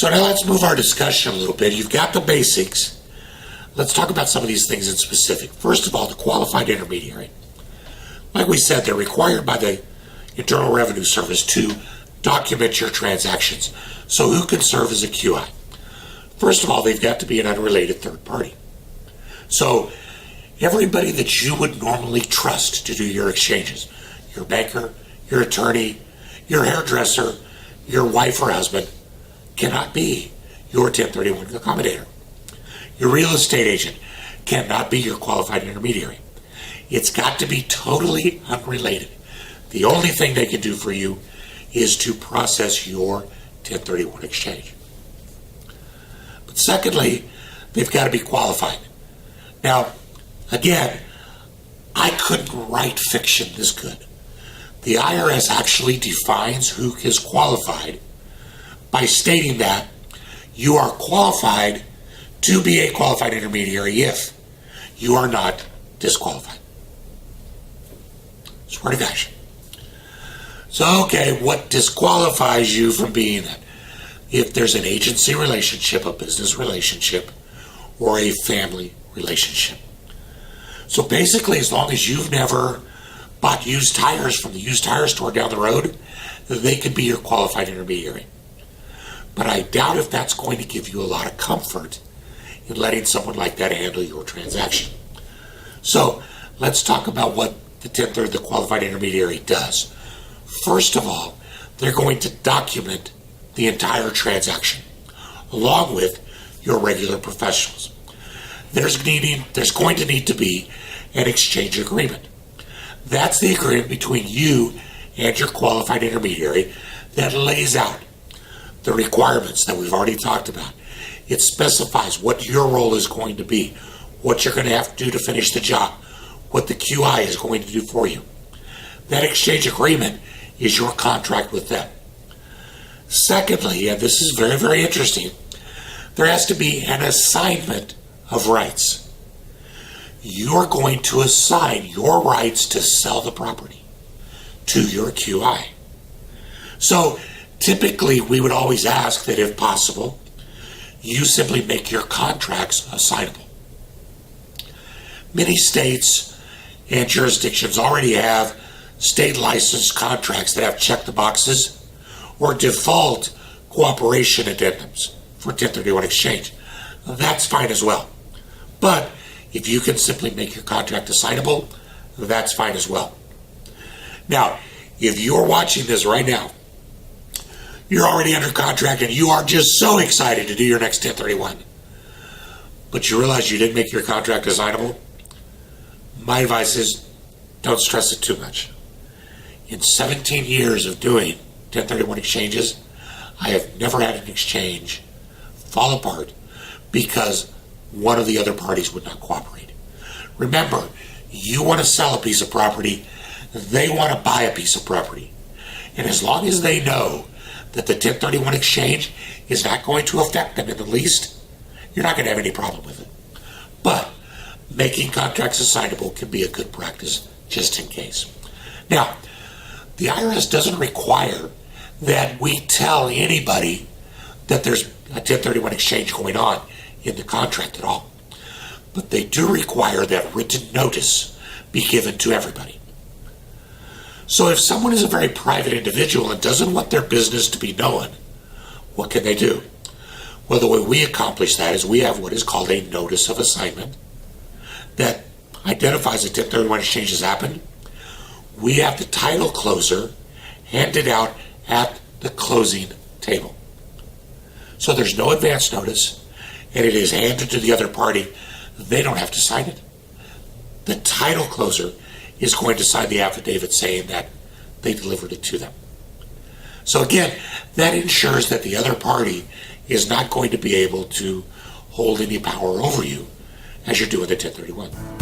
So now let's move our discussion a little bit. You've got the basics. Let's talk about some of these things in specific. First of all, the qualified intermediary. Like we said, they're required by the Internal Revenue Service to document your transactions. So who can serve as a QI? First of all, they've got to be an unrelated third party. So everybody that you would normally trust to do your exchanges, your banker, your attorney, your hairdresser, your wife or husband, cannot be your 1031 accommodator. Your real estate agent cannot be your qualified intermediary. It's got to be totally unrelated. The only thing they can do for you is to process your 1031 exchange. But secondly, they've got to be qualified. Now, again, I couldn't write fiction this good. The IRS actually defines who is qualified by stating that you are qualified to be a qualified intermediary if you are not disqualified. Swear to gosh. So, okay, what disqualifies you from being that? If there's an agency relationship, a business relationship, or a family relationship. So basically, as long as you've never bought used tires from the used tire store down the road, they could be your qualified intermediary. But I doubt if that's going to give you a lot of comfort in letting someone like that handle your transaction. So let's talk about what the qualified intermediary does. First of all, they're going to document the entire transaction along with your regular professionals. There's going to need to be an exchange agreement. That's the agreement between you and your qualified intermediary that lays out the requirements that we've already talked about. It specifies what your role is going to be, what you're going to have to do to finish the job, what the QI is going to do for you. That exchange agreement is your contract with them. Secondly, and this is very, very interesting, there has to be an assignment of rights. You're going to assign your rights to sell the property to your QI. So typically, we would always ask that if possible, you simply make your contracts assignable. Many states and jurisdictions already have state licensed contracts that have checked the boxes or default cooperation addendums for 1031 exchange. That's fine as well. But if you can simply make your contract assignable, that's fine as well. Now, if you're watching this right now, you're already under contract and you are just so excited to do your next 1031, but you realize you didn't make your contract assignable, my advice is don't stress it too much. In 17 years of doing 1031 exchanges, I have never had an exchange fall apart because one of the other parties would not cooperate. Remember, you want to sell a piece of property, they want to buy a piece of property. And as long as they know that the 1031 exchange is not going to affect them in the least, you're not going to have any problem with it. But making contracts assignable can be a good practice just in case. Now, the IRS doesn't require that we tell anybody that there's a 1031 exchange going on in the contract at all. But they do require that written notice be given to everybody. So if someone is a very private individual and doesn't want their business to be known, what can they do? Well, the way we accomplish that is we have what is called a notice of assignment that identifies that 1031 exchange has happened. We have the title closer handed out at the closing table. So there's no advance notice, and it is handed to the other party. They don't have to sign it. The title closer is going to sign the affidavit saying that they delivered it to them. So again, that ensures that the other party is not going to be able to hold any power over you as you're doing the 1031.